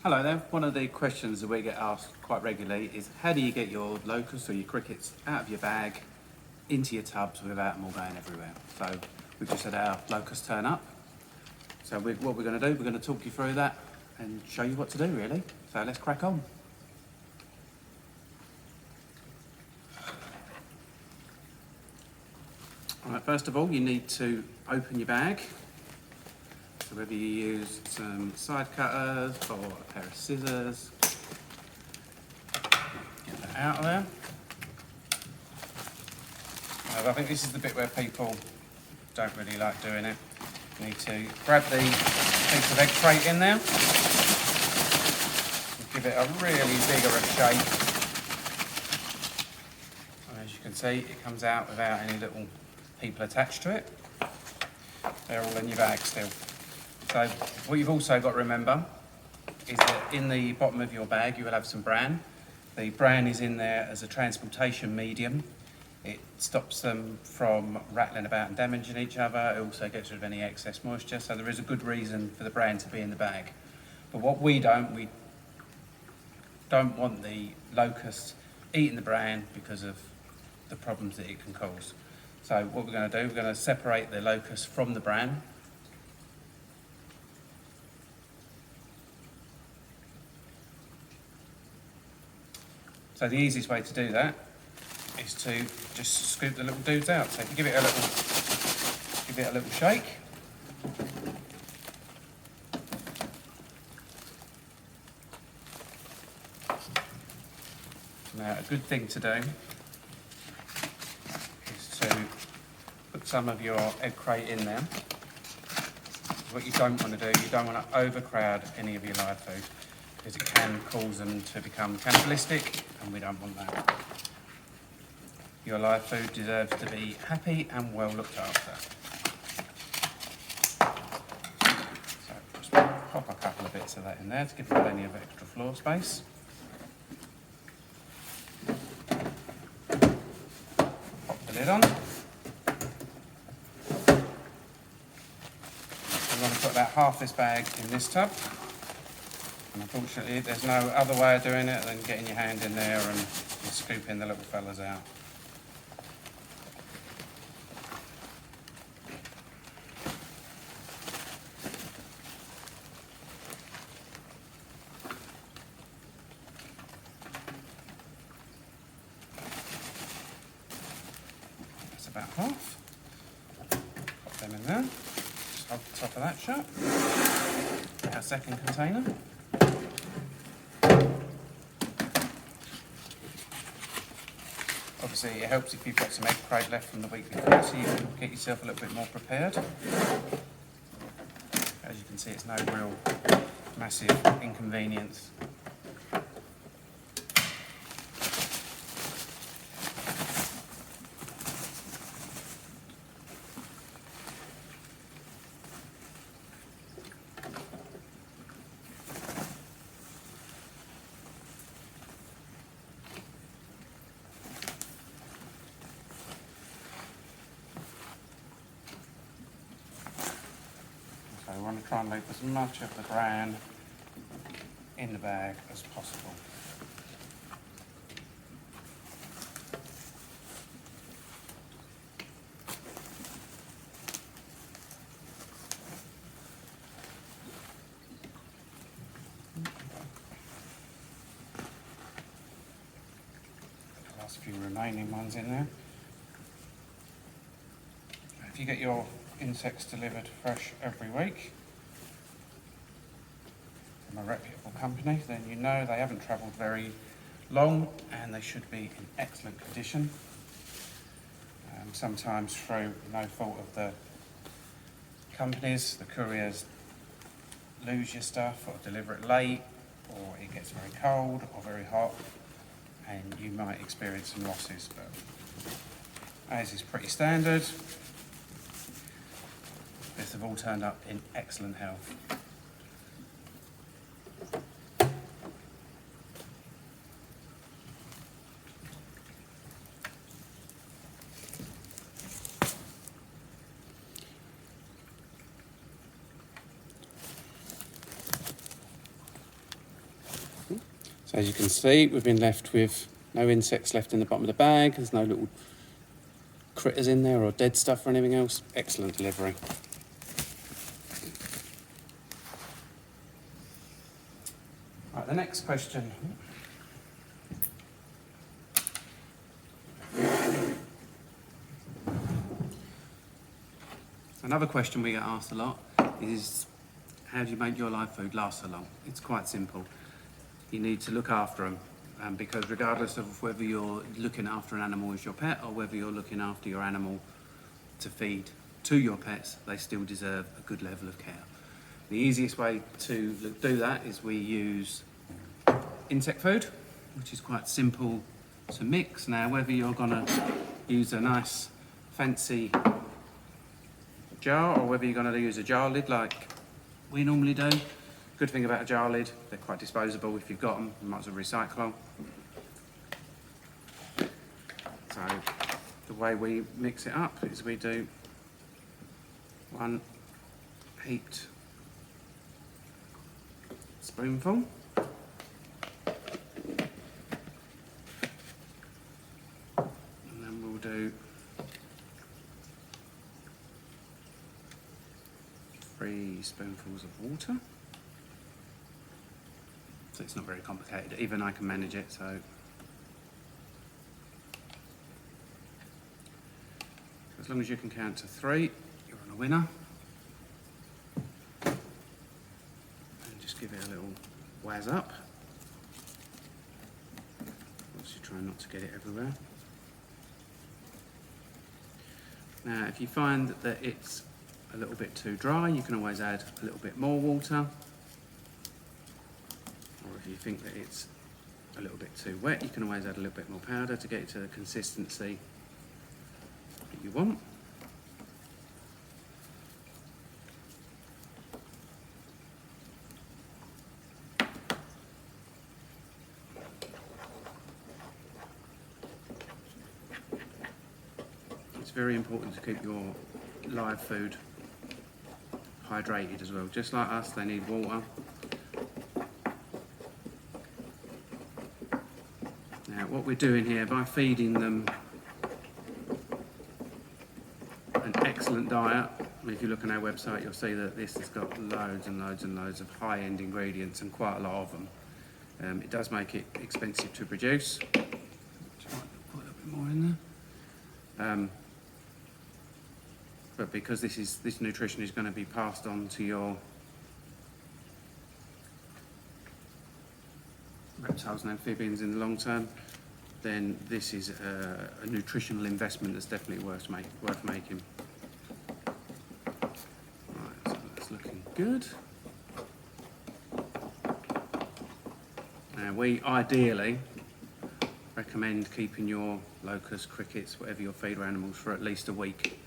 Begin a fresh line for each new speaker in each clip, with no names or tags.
Hello there. One of the questions that we get asked quite regularly is how do you get your locusts or your crickets out of your bag into your tubs without them all going everywhere? So we've just had our locust turn up. So what we're going to do, we're going to talk you through that and show you what to do really. So let's crack on. Alright, first of all you need to open your bag. So whether you use some side cutters or a pair of scissors, get that out of there. I think this is the bit where people don't really like doing it. You need to grab the piece of egg crate in there and give it a really vigorous shake. And as you can see, it comes out without any little people attached to it. They're all in your bag still. So what you've also got to remember is that in the bottom of your bag you will have some bran. The bran is in there as a transportation medium. It stops them from rattling about and damaging each other. It also gets rid of any excess moisture, so there is a good reason for the bran to be in the bag. But what we don't want the locusts eating the bran because of the problems that it can cause. So what we're going to do, we're going to separate the locust from the bran. So the easiest way to do that is to just scoop the little dudes out. So if you give it a little shake. Now a good thing to do is to put some of your egg crate in there. What you don't want to do, you don't want to overcrowd any of your live food, because it can cause them to become cannibalistic, and we don't want that. Your live food deserves to be happy and well looked after. So just pop a couple of bits of that in there to give it plenty of extra floor space. Pop the lid on. We want to put about half this bag in this tub. And unfortunately, there's no other way of doing it than getting your hand in there and scooping the little fellas out. That's about half. Pop them in there. Just hold the top of that shut. Our second container. Obviously it helps if you've got some egg crate left from the week before, so you can get yourself a little bit more prepared. As you can see, it's no real massive inconvenience. So we want to try and leave as much of the bran in the bag as possible. The last few remaining ones in there. If you get your insects delivered fresh every week from a reputable company, then you know they haven't travelled very long and they should be in excellent condition. Sometimes through no fault of the companies, the couriers lose your stuff or deliver it late, or it gets very cold or very hot, and you might experience some losses, but as is pretty standard, these have all turned up in excellent health. So as you can see, we've been left with no insects left in the bottom of the bag. There's no little critters in there or dead stuff or anything else. Excellent delivery. Right, the next question. Another question we get asked a lot is, how do you make your live food last so long? It's quite simple. You need to look after them, because regardless of whether you're looking after an animal as your pet or whether you're looking after your animal to feed to your pets, they still deserve a good level of care. The easiest way to do that is we use insect food, which is quite simple to mix. Now, whether you're gonna use a nice fancy jar or whether you're gonna use a jar lid like we normally do, good thing about a jar lid, they're quite disposable. If you've got them, you might as well recycle them. So the way we mix it up is we do 1 heaped spoonful. And then we'll do 3 spoonfuls of water. So it's not very complicated, even I can manage it, so. As long as you can count to 3, you're on a winner. And just give it a little wazz up. Obviously try not to get it everywhere. Now, if you find that it's a little bit too dry, you can always add a little bit more water. Or if you think that it's a little bit too wet, you can always add a little bit more powder to get it to the consistency that you want. It's very important to keep your live food hydrated as well. Just like us, they need water. Now, what we're doing here, by feeding them an excellent diet, if you look on our website, you'll see that this has got loads and loads and loads of high-end ingredients and quite a lot of them. It does make it expensive to produce. Which I might put a little bit more in there. But because this nutrition is going to be passed on to your reptiles and amphibians in the long term, then this is a nutritional investment that's definitely worth making. Right, so that's looking good. Now, we ideally recommend keeping your locusts, crickets, whatever your feeder animals, for at least a week.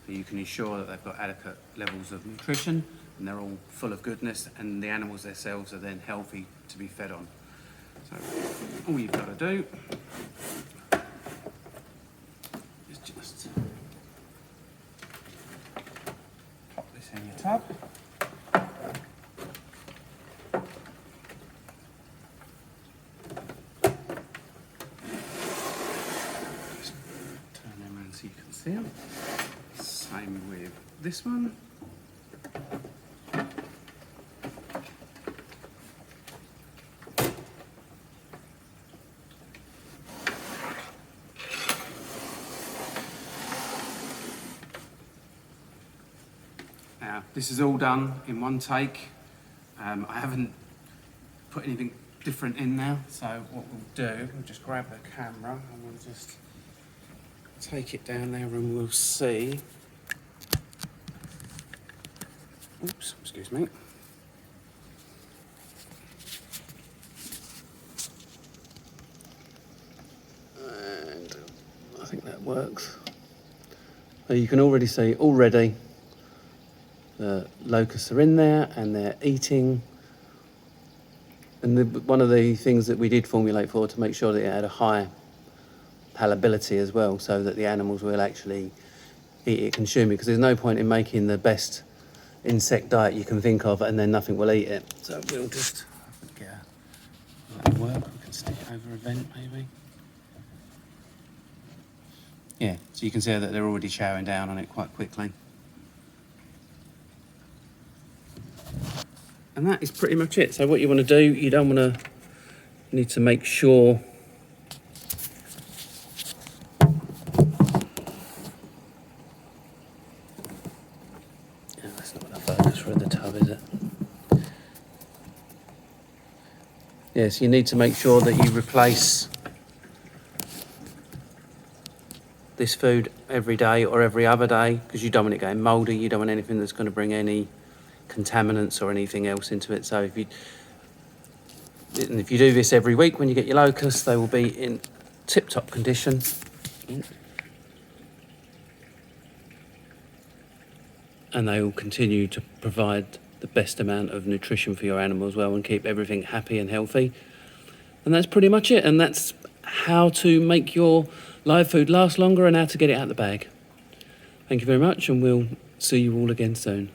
So you can ensure that they've got adequate levels of nutrition and they're all full of goodness, and the animals themselves are then healthy to be fed on. So all you've got to do is just pop this in your tub. Just turn them around so you can see them. Same with this one. Now, this is all done in one take. I haven't put anything different in now, so what we'll do, we'll just grab the camera and we'll just take it down there and we'll see. Oops, excuse me. And I think that works. So you can already see the locusts are in there and they're eating. And one of the things that we did formulate for to make sure that it had a high palatability as well, so that the animals will actually eat it, consume it, because there's no point in making the best insect diet you can think of and then nothing will eat it. So we'll just get that'll work. over a vent maybe. Yeah, so you can see that they're already chowing down on it quite quickly. And that is pretty much it. So what you want to do, you need to make sure that's not enough focus for the tub, is it? Yes, you need to make sure that you replace this food every day or every other day, because you don't want it going mouldy. You don't want anything that's going to bring any contaminants or anything else into it. So if you do this every week when you get your locusts, they will be in tip-top condition. And they will continue to provide the best amount of nutrition for your animal as well, and keep everything happy and healthy. And that's pretty much it. And that's how to make your live food last longer and how to get it out of the bag. Thank you very much, and we'll see you all again soon.